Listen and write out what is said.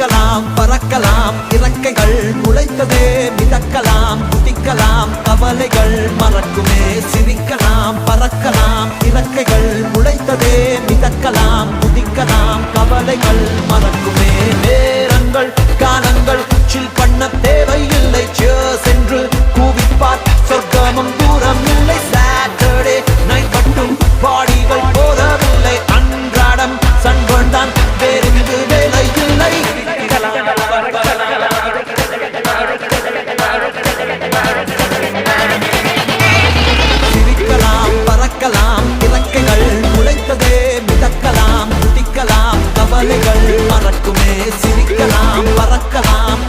சிரிக்கலாம் பறக்கலாம் இறக்கைகள் முளைத்ததே மிதக்கலாம் குதிக்கலாம் கவலைகள் மறக்குமே சிரிக்கலாம் பறக்கலாம் இறக்கைகள் முளைத்ததே மிதக்கலாம் குதிக்கலாம் கவலைகள் மறக்குமே நேரங்கள் காலங்கள் சில் பண்ண தேவையில்லை சென்று கூவிப்பார் சொர்க்கமும் தூரம் இல்லை சாட்டர்டே நைட் மட்டும் பாடிகள் போதவில்லை அன்றாடம் சன்பன் தான் வேறெங்கு வேலை இல்லை சிரிக்கலாம் பறக்கலாம் இறக்கைகள் முளைத்ததே மிதக்கலாம் குதிக்கலாம் கவலைகள் மறக்குமே சிரிக்கலாம் பறக்கலாம்